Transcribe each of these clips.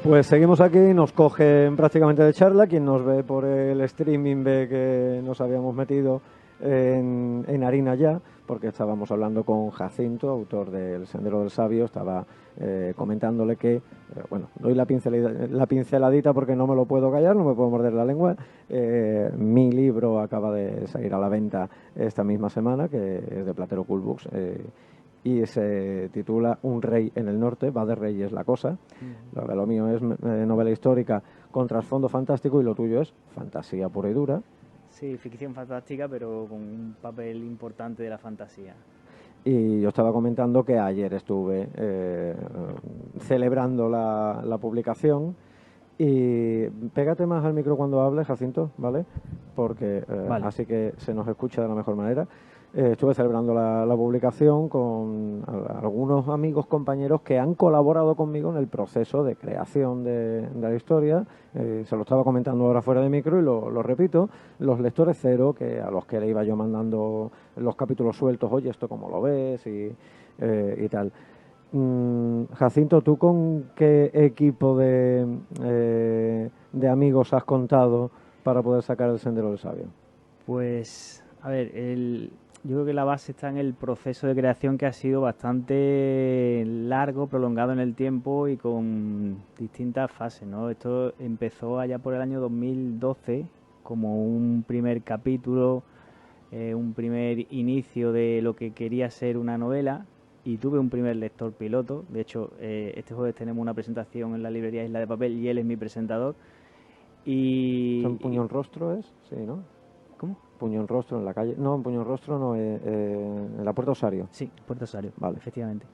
Pues seguimos aquí, nos cogen prácticamente de charla. Quien nos ve por el streaming ve que nos habíamos metido en harina ya, porque estábamos hablando con Jacinto, autor del Sendero del Sabio. Estaba comentándole que, bueno, doy la pinceladita porque no me lo puedo callar, no me puedo morder la lengua. Mi libro acaba de salir a la venta esta misma semana, que es de Platero Cool Books, y se titula Un rey en el norte. Va de reyes la cosa. Lo mío es novela histórica con trasfondo fantástico, y lo tuyo es fantasía pura y dura. Sí, ficción fantástica, pero con un papel importante de la fantasía. Y yo estaba comentando que ayer estuve celebrando la publicación. Y pégate más al micro cuando hables, Jacinto, ¿vale? Porque Vale. así que se nos escucha de la mejor manera. Estuve celebrando la publicación con algunos amigos, compañeros que han colaborado conmigo en el proceso de creación de la historia. Se lo estaba comentando ahora fuera de micro y lo repito. Los lectores cero, que a los que le iba yo mandando los capítulos sueltos, oye, ¿esto cómo lo ves? Y tal. Jacinto, ¿tú con qué equipo de amigos has contado para poder sacar el Sendero del Sabio? Pues, a ver, yo creo que la base está en el proceso de creación, que ha sido bastante largo, prolongado en el tiempo y con distintas fases, ¿no? Esto empezó allá por el año 2012 como un primer capítulo, un primer inicio de lo que quería ser una novela, y tuve un primer lector piloto. De hecho, este jueves tenemos una presentación en la librería Isla de Papel y él es mi presentador. ¿Son Puño en Rostro es? Sí, ¿no? ¿Cómo? Puño en Rostro en la calle. No, Puño en Rostro no, en la Puerta Osario. Sí, Puerto Osario, Vale. efectivamente.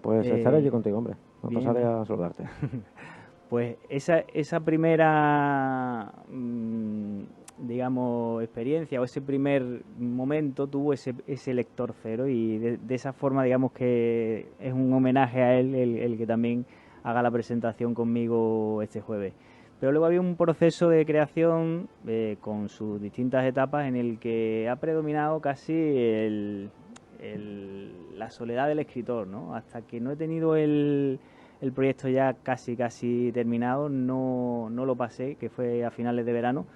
Pues estaré allí contigo, hombre. Me Bien, pasaré bien. a saludarte. Pues esa primera, digamos, experiencia, o ese primer momento, tuvo ese lector cero, y de esa forma, digamos, que es un homenaje a él el que también haga la presentación conmigo este jueves. Pero luego había un proceso de creación con sus distintas etapas, en el que ha predominado casi la soledad del escritor, ¿no? Hasta que no he tenido el proyecto ya casi terminado, no lo pasé, que fue a finales de verano,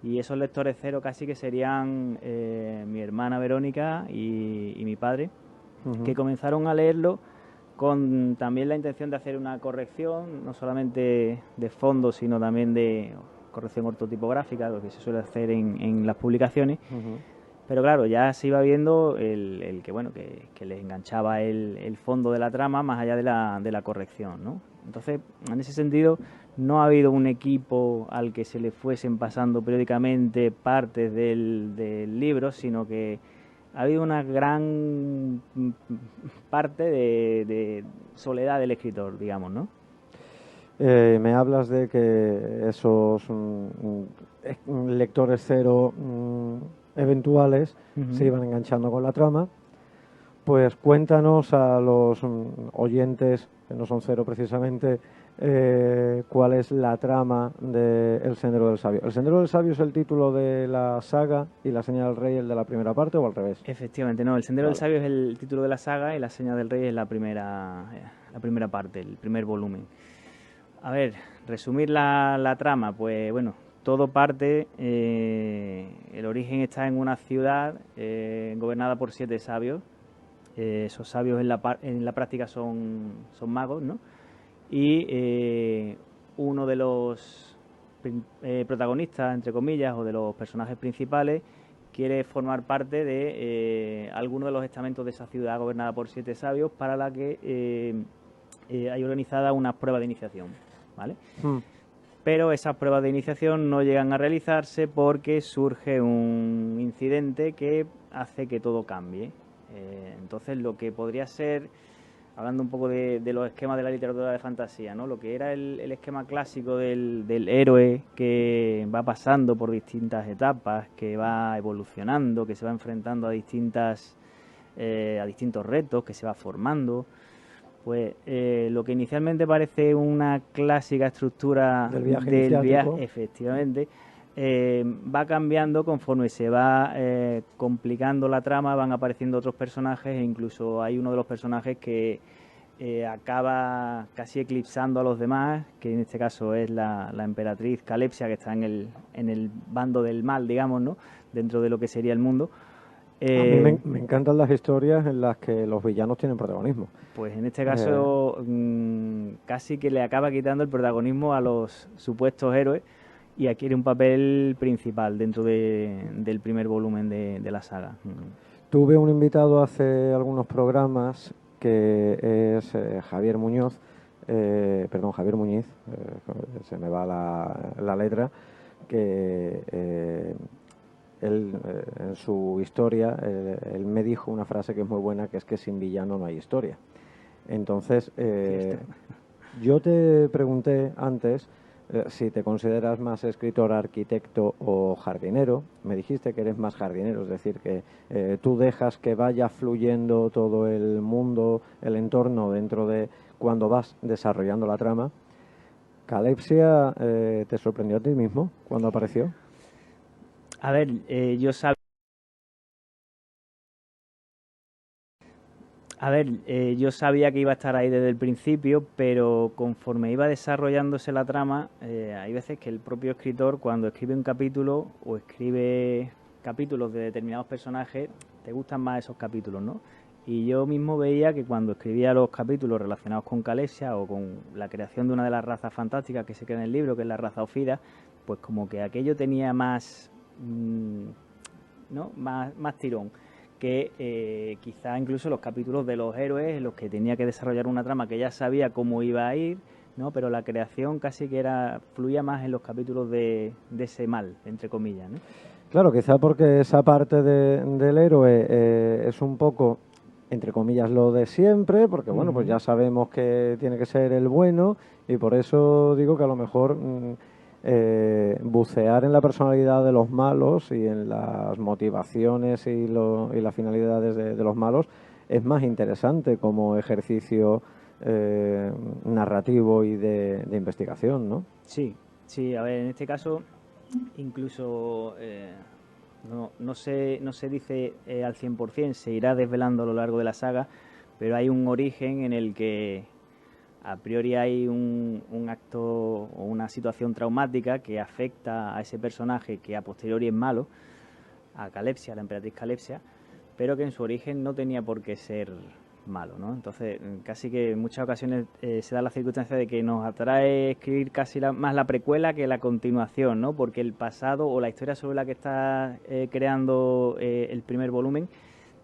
y esos lectores cero casi que serían mi hermana Verónica y mi padre, que comenzaron a leerlo con también la intención de hacer una corrección, no solamente de fondo, sino también de corrección ortotipográfica, lo que se suele hacer en las publicaciones. Pero claro, ya se iba viendo el que, bueno, que les enganchaba el fondo de la trama más allá de la corrección, ¿no? Entonces, en ese sentido, no ha habido un equipo al que se le fuesen pasando periódicamente partes del libro, sino que ha habido una gran parte de soledad del escritor, digamos, ¿no? Me hablas de que esos lectores cero eventuales se iban enganchando con la trama. Pues cuéntanos a los oyentes, que no son cero precisamente, cuál es la trama de El Sendero del Sabio. ¿El Sendero del Sabio es el título de la saga y La Seña del Rey el de la primera parte, o al revés? Efectivamente, no, El Sendero Vale. del Sabio es el título de la saga, y La Seña del Rey es la primera parte, el primer volumen. A ver, resumir la trama, pues bueno, todo parte, el origen está en una ciudad gobernada por 7 sabios. Esos sabios en la práctica son magos, ¿no? Y uno de los protagonistas, entre comillas, o de los personajes principales, quiere formar parte de alguno de los estamentos de esa ciudad gobernada por 7 sabios, para la que hay organizada una prueba de iniciación, ¿vale? Pero esas pruebas de iniciación no llegan a realizarse porque surge un incidente que hace que todo cambie. Entonces, lo que podría ser, hablando un poco de los esquemas de la literatura de fantasía, ¿no? Lo que era el esquema clásico del héroe que va pasando por distintas etapas, que va evolucionando, que se va enfrentando a distintos retos, que se va formando. Pues lo que inicialmente parece una clásica estructura Del viaje iniciático. efectivamente, va cambiando conforme se va complicando la trama. Van apareciendo otros personajes, e incluso hay uno de los personajes que acaba casi eclipsando a los demás, que en este caso es la emperatriz Calepsia, que está en el bando del mal, digamos, ¿no? Dentro de lo que sería el mundo. A mí me encantan las historias en las que los villanos tienen protagonismo. Pues en este caso casi que le acaba quitando el protagonismo a los supuestos héroes y adquiere un papel principal dentro del primer volumen de la saga. Tuve un invitado hace algunos programas que es Javier Muñoz, Javier Muñiz, se me va la letra, que él, en su historia, él me dijo una frase que es muy buena, que es que sin villano no hay historia. Entonces, yo te pregunté antes si te consideras más escritor, arquitecto o jardinero. Me dijiste que eres más jardinero, es decir, que tú dejas que vaya fluyendo todo el mundo, el entorno dentro de cuando vas desarrollando la trama. ¿Calepsia te sorprendió a ti mismo cuando apareció? A ver, yo sabía... yo sabía que iba a estar ahí desde el principio, pero conforme iba desarrollándose la trama, hay veces que el propio escritor, cuando escribe un capítulo o escribe capítulos de determinados personajes, te gustan más esos capítulos, ¿no? Y yo mismo veía que cuando escribía los capítulos relacionados con Calepsia o con la creación de una de las razas fantásticas que se crea en el libro, que es la raza Ophida, pues como que aquello tenía más, ¿no? más tirón que quizá incluso los capítulos de los héroes en los que tenía que desarrollar una trama que ya sabía cómo iba a ir, ¿no? Pero la creación casi que fluía más en los capítulos de ese mal, entre comillas, ¿no? Claro, quizá porque esa parte del héroe es un poco, entre comillas, lo de siempre, porque bueno, pues ya sabemos que tiene que ser el bueno, y por eso digo que a lo mejor bucear en la personalidad de los malos y en las motivaciones y las finalidades de los malos es más interesante como ejercicio narrativo y de investigación, ¿no? Sí, sí, a ver, en este caso incluso no se dice al 100%, se irá desvelando a lo largo de la saga, pero hay un origen en el que a priori hay un acto o una situación traumática que afecta a ese personaje que a posteriori es malo, a Calepsia, la emperatriz Calepsia, pero que en su origen no tenía por qué ser malo, ¿no? Entonces, casi que en muchas ocasiones se da la circunstancia de que nos atrae escribir casi más la precuela que la continuación, ¿no? Porque el pasado o la historia sobre la que está creando el primer volumen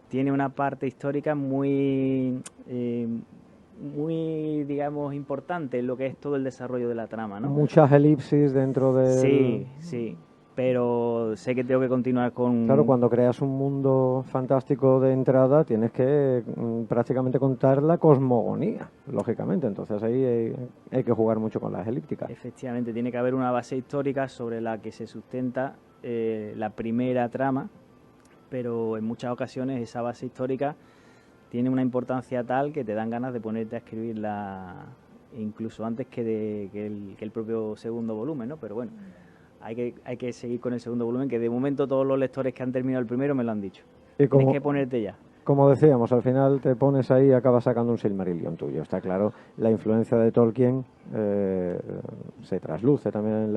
tiene una parte histórica muy, digamos, importante en lo que es todo el desarrollo de la trama, ¿no? Muchas elipsis dentro de... Sí, sí, pero sé que tengo que continuar con... Claro, cuando creas un mundo fantástico de entrada tienes que prácticamente contar la cosmogonía, lógicamente. Entonces ahí hay que jugar mucho con las elípticas. Efectivamente, tiene que haber una base histórica sobre la que se sustenta la primera trama, pero en muchas ocasiones esa base histórica tiene una importancia tal que te dan ganas de ponerte a escribirla incluso antes que el propio segundo volumen, ¿no? Pero bueno, hay que seguir con el segundo volumen, que de momento todos los lectores que han terminado el primero me lo han dicho. Tienes que ponerte ya. Como decíamos, al final te pones ahí y acabas sacando un Silmarillion tuyo. Está claro, la influencia de Tolkien se trasluce también en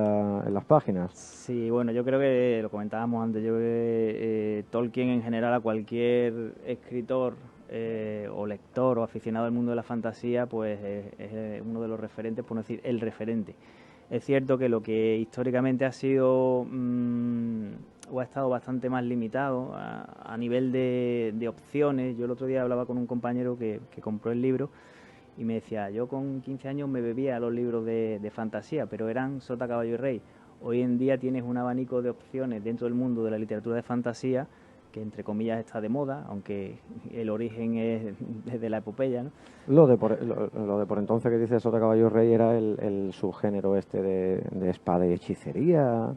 las páginas. Sí, bueno, yo creo que lo comentábamos antes, yo creo que Tolkien en general a cualquier escritor o lector o aficionado al mundo de la fantasía, pues es uno de los referentes, por no decir el referente. Es cierto que lo que históricamente ha sido o ha estado bastante más limitado a nivel de opciones. Yo el otro día hablaba con un compañero que compró el libro y me decía, yo con 15 años me bebía los libros de fantasía, pero eran Sota, Caballo y Rey. Hoy en día tienes un abanico de opciones dentro del mundo de la literatura de fantasía que entre comillas está de moda, aunque el origen es desde la epopeya, ¿no? Lo de por entonces que dice Sota, Caballo Rey era el subgénero este de espada y hechicería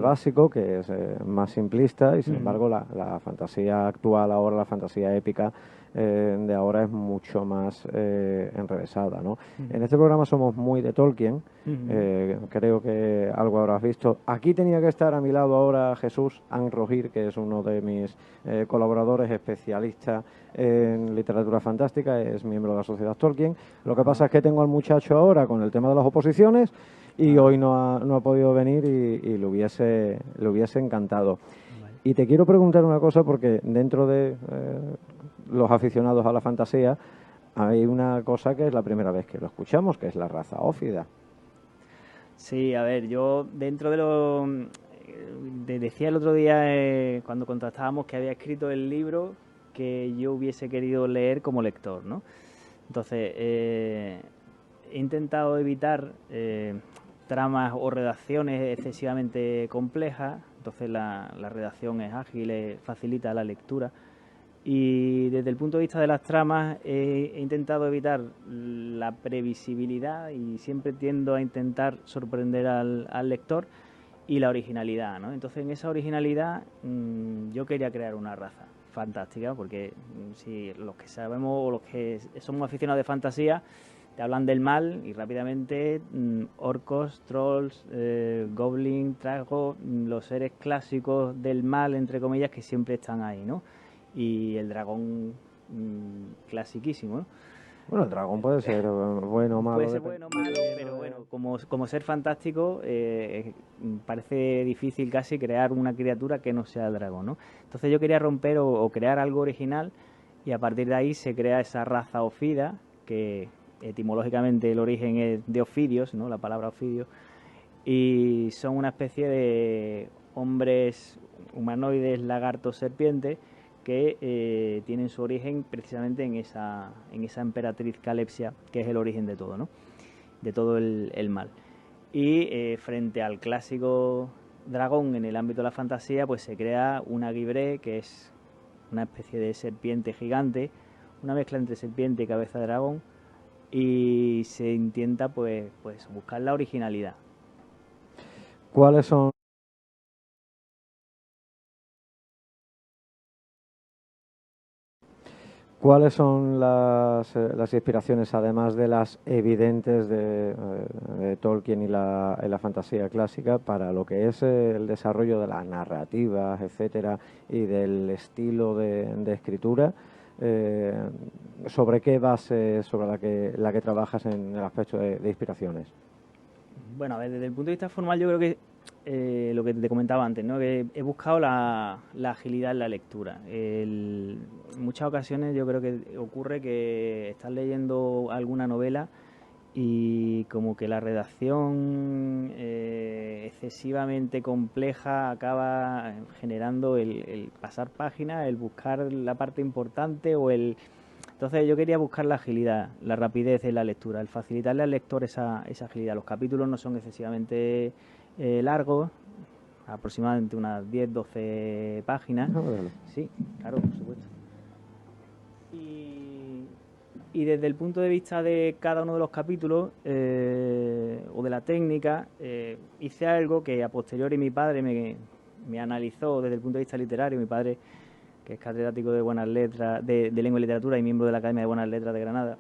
básico, que es más simplista, y sin embargo la fantasía actual ahora, la fantasía épica, de ahora es mucho más enrevesada, ¿no? En este programa somos muy de Tolkien, creo que algo habrás visto. Aquí tenía que estar a mi lado ahora Jesús Anrogir, que es uno de mis colaboradores, especialistas en literatura fantástica, es miembro de la Sociedad Tolkien. Lo que pasa es que tengo al muchacho ahora con el tema de las oposiciones y hoy no ha podido venir y le hubiese encantado. Vale. Y te quiero preguntar una cosa, porque dentro de los aficionados a la fantasía hay una cosa que es la primera vez que lo escuchamos, que es la raza ófida. Sí, a ver, yo dentro de lo... decía el otro día cuando contrastábamos que había escrito el libro que yo hubiese querido leer como lector, ¿no? Entonces, he intentado evitar tramas o redacciones excesivamente complejas, entonces la redacción es ágil, facilita la lectura. Y desde el punto de vista de las tramas he intentado evitar la previsibilidad y siempre tiendo a intentar sorprender al lector, y la originalidad, ¿no? Entonces en esa originalidad yo quería crear una raza fantástica, porque si los que sabemos o los que somos aficionados de fantasía te hablan del mal y rápidamente orcos, trolls, goblins, tragos, los seres clásicos del mal, entre comillas, que siempre están ahí, ¿no? Y el dragón clasiquísimo, ¿no? Bueno, el dragón puede ser bueno o malo. Puede ser bueno o malo, pero bueno, como ser fantástico parece difícil casi crear una criatura que no sea el dragón, ¿no? Entonces yo quería romper o crear algo original, y a partir de ahí se crea esa raza ófida, que etimológicamente el origen es de ofidios, ¿no? La palabra ofidio, y son una especie de hombres humanoides, lagartos, serpientes, que tienen su origen precisamente en esa emperatriz Calepsia, que es el origen de todo, ¿no? De todo el mal. Y frente al clásico dragón en el ámbito de la fantasía, pues se crea una guibré, que es una especie de serpiente gigante, una mezcla entre serpiente y cabeza de dragón, y se intenta pues buscar la originalidad. ¿Cuáles son las inspiraciones, además de las evidentes de Tolkien y la fantasía clásica, para lo que es el desarrollo de las narrativas, etcétera, y del estilo de escritura? ¿Sobre qué base sobre la que trabajas en el aspecto de inspiraciones? Bueno, a ver, desde el punto de vista formal yo creo que lo que te comentaba antes, ¿no? Que he buscado la agilidad en la lectura. En muchas ocasiones yo creo que ocurre que estás leyendo alguna novela y como que la redacción excesivamente compleja acaba generando el pasar páginas, el buscar la parte importante o el... Entonces yo quería buscar la agilidad, la rapidez en la lectura, el facilitarle al lector esa agilidad. Los capítulos no son excesivamente largos, aproximadamente unas 10-12 páginas. Sí, claro, por supuesto. Y desde el punto de vista de cada uno de los capítulos o de la técnica, hice algo que a posteriori mi padre me analizó desde el punto de vista literario. Mi padre, que es catedrático de Buenas Letras, de Lengua y Literatura y miembro de la Academia de Buenas Letras de Granada,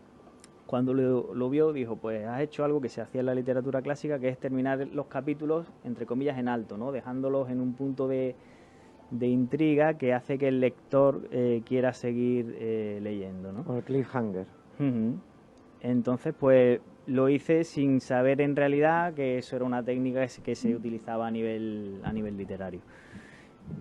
cuando lo vio dijo, pues has hecho algo que se hacía en la literatura clásica, que es terminar los capítulos, entre comillas, en alto, ¿no? Dejándolos en un punto de intriga que hace que el lector quiera seguir leyendo, ¿no? El cliffhanger. Entonces, pues lo hice sin saber en realidad que eso era una técnica que se utilizaba a nivel literario.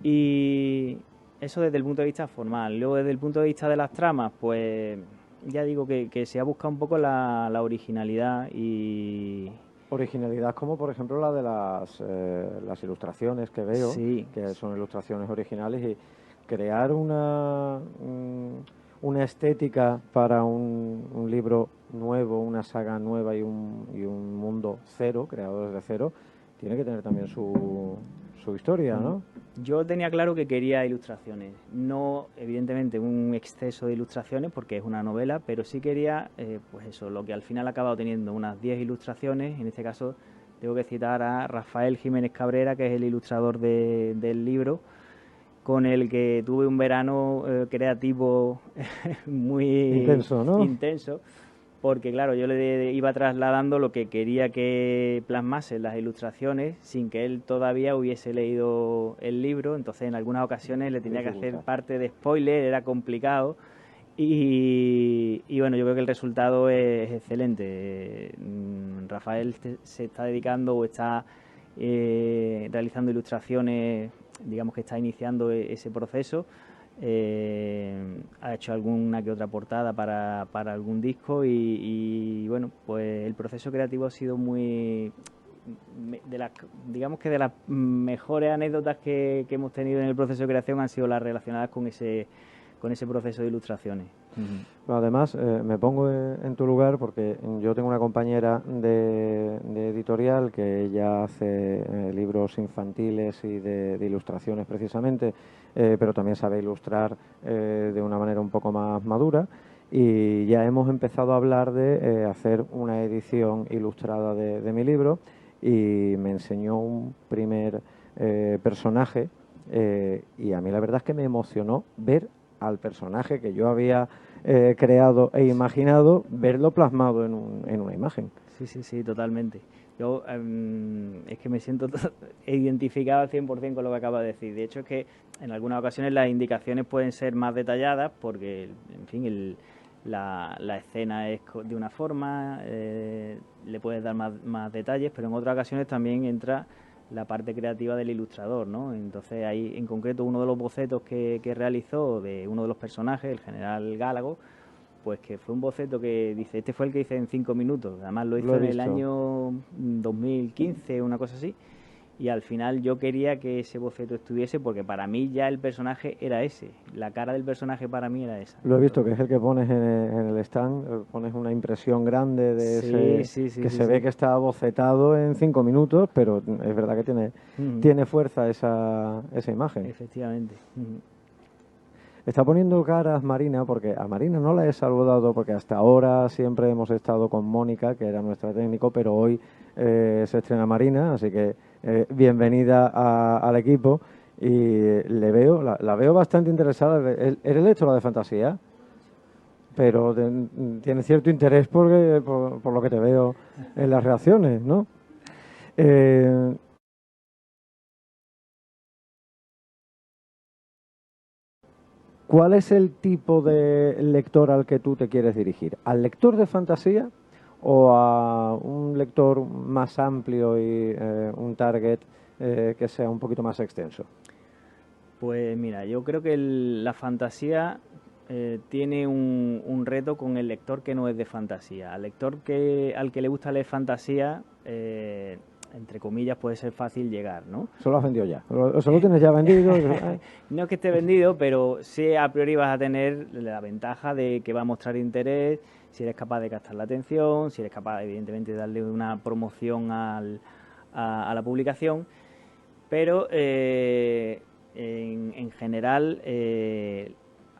Y eso desde el punto de vista formal. Luego, desde el punto de vista de las tramas, pues ya digo que se ha buscado un poco la originalidad y... Originalidad como, por ejemplo, la de las ilustraciones que veo, sí, que son ilustraciones originales, y crear una estética para un libro nuevo, una saga nueva y un mundo cero, creado desde cero, tiene que tener también su historia, ¿no? Yo tenía claro que quería ilustraciones, no evidentemente un exceso de ilustraciones porque es una novela, pero sí quería, pues eso, lo que al final ha acabado teniendo, unas 10 ilustraciones. En este caso tengo que citar a Rafael Jiménez Cabrera, que es el ilustrador del libro, con el que tuve un verano creativo muy intenso, ¿no? intenso, porque claro, yo le iba trasladando lo que quería que plasmase en las ilustraciones sin que él todavía hubiese leído el libro, entonces en algunas ocasiones le tenía que hacer parte de spoiler, era complicado. Y bueno, yo creo que el resultado es excelente. Rafael se está dedicando o está realizando ilustraciones, digamos que está iniciando ese proceso. Ha hecho alguna que otra portada para algún disco y bueno, pues el proceso creativo ha sido muy... digamos que de las mejores anécdotas que hemos tenido en el proceso de creación han sido las relacionadas con ese proceso de ilustraciones. Además, me pongo en tu lugar porque yo tengo una compañera de editorial que ella hace libros infantiles y de ilustraciones precisamente, pero también sabe ilustrar de una manera un poco más madura, y ya hemos empezado a hablar de hacer una edición ilustrada de mi libro, y me enseñó un primer personaje, y a mí la verdad es que me emocionó ver al personaje que yo había creado e imaginado, verlo plasmado en una imagen. Sí, totalmente. Yo es que me siento identificado al 100% con lo que acaba de decir. De hecho, es que en algunas ocasiones las indicaciones pueden ser más detalladas porque, en fin, la escena es de una forma, le puedes dar más detalles, pero en otras ocasiones también entra la parte creativa del ilustrador, ¿no? Entonces ahí en concreto uno de los bocetos que realizó de uno de los personajes, el general Gálago, pues que fue un boceto que dice, este fue el que hice en 5 minutos, además lo hizo en el año 2015, una cosa así, y al final yo quería que ese boceto estuviese porque para mí ya el personaje era ese, la cara del personaje para mí era esa. Lo he visto, que es el que pones en el stand, pones una impresión grande de ese, que se ve que está bocetado en 5 minutos, pero es verdad que tiene fuerza esa imagen. Efectivamente. Está poniendo caras Marina, porque a Marina no la he saludado, porque hasta ahora siempre hemos estado con Mónica, que era nuestra técnico, pero hoy se estrena Marina, así que bienvenida al equipo. Y la veo bastante interesada. Eres lectora de fantasía, pero tiene cierto interés por lo que te veo en las reacciones, ¿no? ¿Cuál es el tipo de lector al que tú te quieres dirigir? ¿Al lector de fantasía o a un lector más amplio y un target que sea un poquito más extenso? Pues mira, yo creo que la fantasía tiene un reto con el lector que no es de fantasía. Al lector al que le gusta leer fantasía, entre comillas, puede ser fácil llegar, ¿no? Eso lo has vendido ya. Eso lo tienes ya vendido. No es que esté vendido, pero sí a priori vas a tener la ventaja de que va a mostrar interés, si eres capaz de captar la atención, si eres capaz, evidentemente, de darle una promoción a la publicación, pero en general,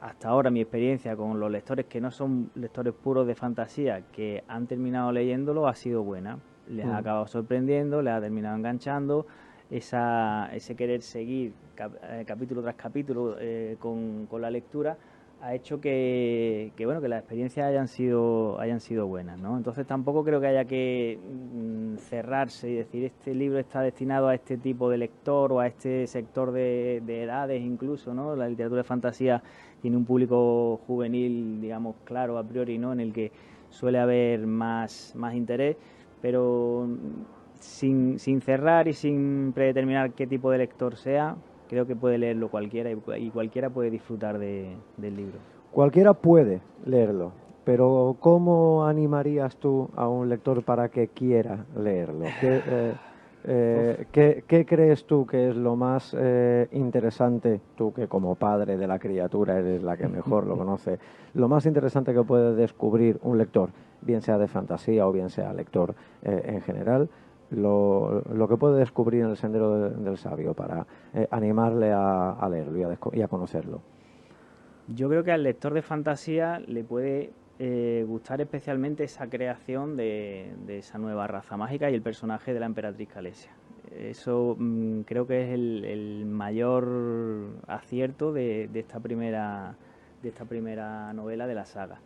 hasta ahora mi experiencia con los lectores que no son lectores puros de fantasía, que han terminado leyéndolo, ha sido buena. Les ha acabado sorprendiendo, les ha terminado enganchando, ese querer seguir capítulo tras capítulo con la lectura ha hecho que las experiencias hayan sido buenas, ¿no? Entonces tampoco creo que haya que cerrarse y decir este libro está destinado a este tipo de lector o a este sector de edades incluso, ¿no? La literatura de fantasía tiene un público juvenil, digamos, claro a priori, ¿no? En el que suele haber más interés, pero sin cerrar y sin predeterminar qué tipo de lector sea, creo que puede leerlo cualquiera y cualquiera puede disfrutar del libro. Cualquiera puede leerlo, pero ¿cómo animarías tú a un lector para que quiera leerlo? ¿Qué crees tú que es lo más interesante, tú que como padre de la criatura eres la que mejor lo conoce, lo más interesante que puede descubrir un lector, bien sea de fantasía o bien sea lector en general? Lo que puede descubrir en el sendero del sabio para animarle a leerlo y a conocerlo. Yo creo que al lector de fantasía le puede gustar especialmente esa creación de esa nueva raza mágica y el personaje de la emperatriz Calesia. eso creo que es el mayor acierto de esta primera novela de la saga.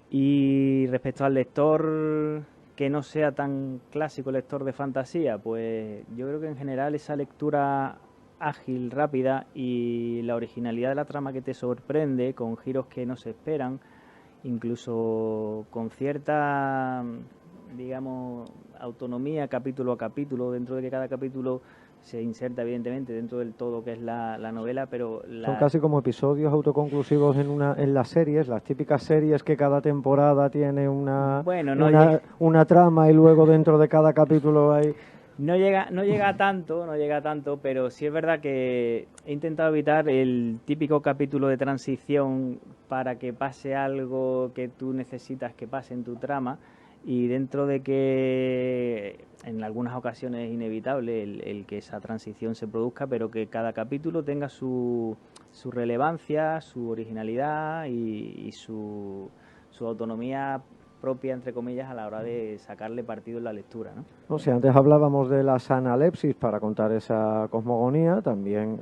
Y respecto al lector que no sea tan clásico lector de fantasía, pues yo creo que en general esa lectura ágil, rápida y la originalidad de la trama que te sorprende con giros que no se esperan, incluso con cierta, digamos, autonomía capítulo a capítulo, dentro de que cada capítulo se inserta evidentemente dentro del todo que es la novela, pero son casi como episodios autoconclusivos en las series, las típicas series que cada temporada tiene una trama y luego dentro de cada capítulo hay... No llega a tanto, pero sí es verdad que he intentado evitar el típico capítulo de transición para que pase algo que tú necesitas que pase en tu trama, y dentro de que en algunas ocasiones es inevitable el que esa transición se produzca, pero que cada capítulo tenga su relevancia, su originalidad y su autonomía propia, entre comillas, a la hora de sacarle partido en la lectura, ¿no? O sea, antes hablábamos de las analepsis para contar esa cosmogonía, también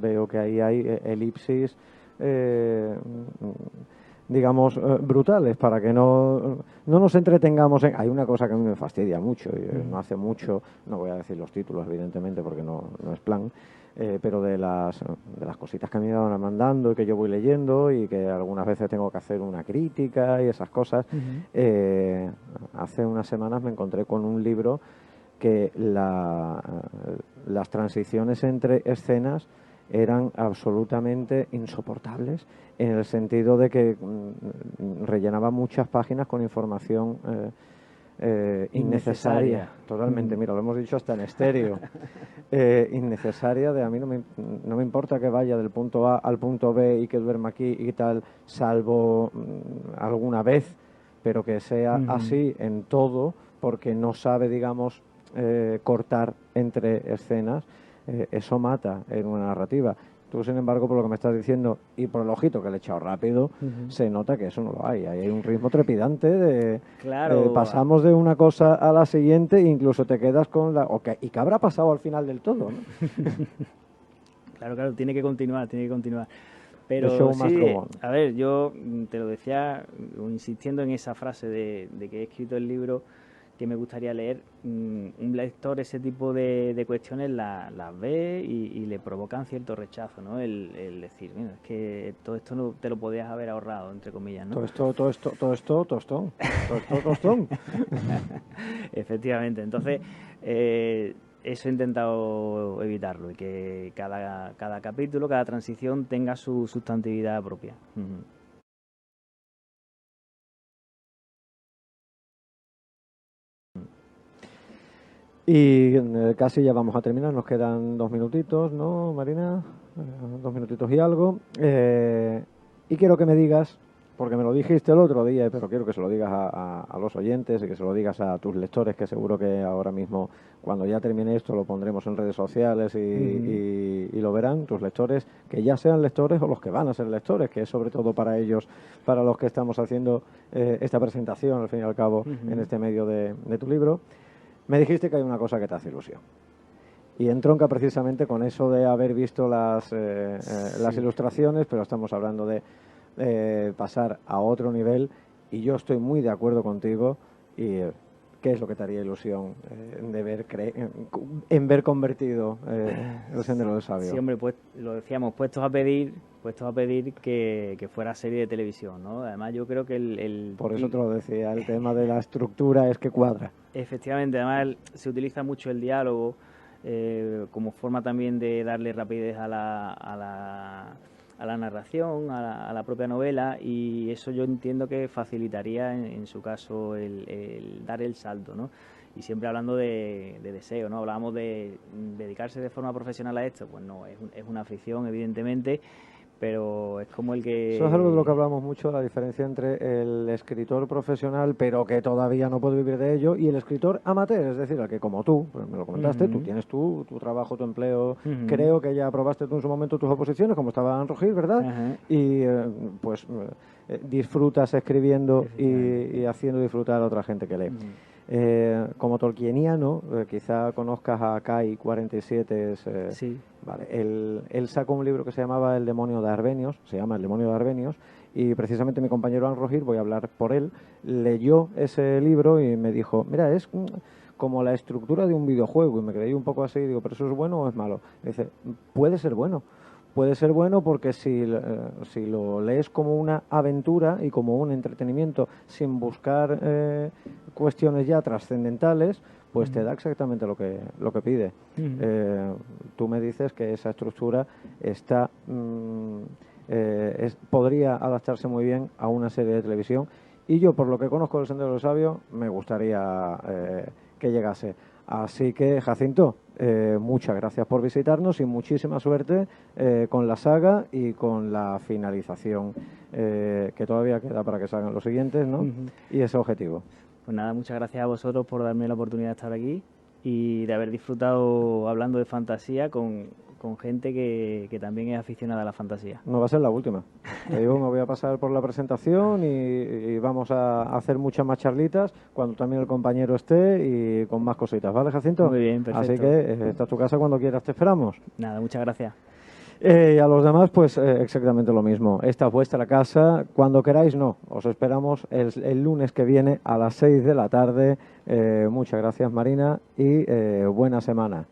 veo que ahí hay elipsis, digamos, brutales, para que no nos entretengamos en... Hay una cosa que a mí me fastidia mucho, y no hace mucho, no voy a decir los títulos, evidentemente, porque no es plan, pero de las cositas que a mí me van mandando y que yo voy leyendo y que algunas veces tengo que hacer una crítica y esas cosas. Hace unas semanas me encontré con un libro que las transiciones entre escenas eran absolutamente insoportables, en el sentido de que rellenaba muchas páginas con información innecesaria. Totalmente, mira, lo hemos dicho hasta en estéreo. Innecesaria, de a mí no me importa que vaya del punto A al punto B y que duerma aquí y tal, salvo alguna vez, pero que sea así en todo, porque no sabe, digamos, cortar entre escenas. Eso mata en una narrativa. Tú, sin embargo, por lo que me estás diciendo y por el ojito que le he echado rápido, se nota que eso no lo hay. Hay un ritmo trepidante de... Claro. Pasamos de una cosa a la siguiente e incluso te quedas con la... ¿Y qué habrá pasado al final del todo, no? Claro, tiene que continuar. Pero sí, a ver, yo te lo decía insistiendo en esa frase de que he escrito el libro que me gustaría leer. Un lector ese tipo de cuestiones las ve y le provocan cierto rechazo, ¿no? El decir, mira, es que todo esto no te lo podías haber ahorrado, entre comillas, ¿no? Todo esto, tostón. Efectivamente, entonces eso he intentado evitarlo, y que cada capítulo, cada transición tenga su sustantividad propia. Y casi ya vamos a terminar, nos quedan 2 minutitos, ¿no, Marina? 2 minutitos y algo. Y quiero que me digas, porque me lo dijiste el otro día, pero quiero que se lo digas a los oyentes y que se lo digas a tus lectores, que seguro que ahora mismo, cuando ya termine esto, lo pondremos en redes sociales y lo verán, tus lectores, que ya sean lectores o los que van a ser lectores, que es sobre todo para ellos, para los que estamos haciendo esta presentación, al fin y al cabo, en este medio de tu libro. Me dijiste que hay una cosa que te hace ilusión. Y entronca precisamente con eso de haber visto las ilustraciones, pero estamos hablando de pasar a otro nivel, y yo estoy muy de acuerdo contigo. Y ¿qué es lo que te haría ilusión de ver convertido el Sendero del Sabio? Sí, hombre, pues lo decíamos, puestos a pedir que fuera serie de televisión, ¿no? Además, yo creo que Por eso te lo decía, el tema de la estructura es que cuadra. Efectivamente, además se utiliza mucho el diálogo como forma también de darle rapidez a la narración, a la propia novela, y eso yo entiendo que facilitaría en su caso el dar el salto, ¿no? Y siempre hablando de deseo, ¿no? Hablábamos de dedicarse de forma profesional a esto, pues no, es una afición, evidentemente, pero es como el que... Eso es algo de lo que hablamos mucho, la diferencia entre el escritor profesional, pero que todavía no puede vivir de ello, y el escritor amateur, es decir, el que, como tú, pues me lo comentaste, tú tienes tu trabajo, tu empleo, creo que ya aprobaste tú en su momento tus oposiciones, como estaba en Rogil, ¿verdad? Y pues disfrutas escribiendo y haciendo disfrutar a otra gente que lee. como tolkieniano, quizá conozcas a Kai 47. Sí. Vale, él sacó un libro que se llamaba El demonio de Arbenios, se llama El demonio de Arbenios, y precisamente mi compañero Anrogir, voy a hablar por él, leyó ese libro y me dijo, mira, es como la estructura de un videojuego, y me quedé un poco así, y digo, ¿pero eso es bueno o es malo? Y dice, puede ser bueno. Puede ser bueno porque si lo lees como una aventura y como un entretenimiento sin buscar cuestiones ya trascendentales, pues te da exactamente lo que pide. Tú me dices que esa estructura está podría adaptarse muy bien a una serie de televisión, y yo, por lo que conozco del Sendero del Sabio, me gustaría que llegase. Así que, Jacinto, muchas gracias por visitarnos y muchísima suerte con la saga y con la finalización que todavía queda para que salgan los siguientes, ¿no? Y ese objetivo. Pues nada, muchas gracias a vosotros por darme la oportunidad de estar aquí y de haber disfrutado hablando de fantasía con gente que también es aficionada a la fantasía. No va a ser la última. Te digo, me voy a pasar por la presentación y vamos a hacer muchas más charlitas cuando también el compañero esté y con más cositas, ¿vale, Jacinto? Muy bien, perfecto. Así que esta es tu casa cuando quieras, te esperamos. Nada, muchas gracias. Y a los demás, pues exactamente lo mismo. Esta es vuestra casa. Cuando queráis, no. Os esperamos el lunes que viene a las 6 de la tarde. Muchas gracias, Marina, y buena semana.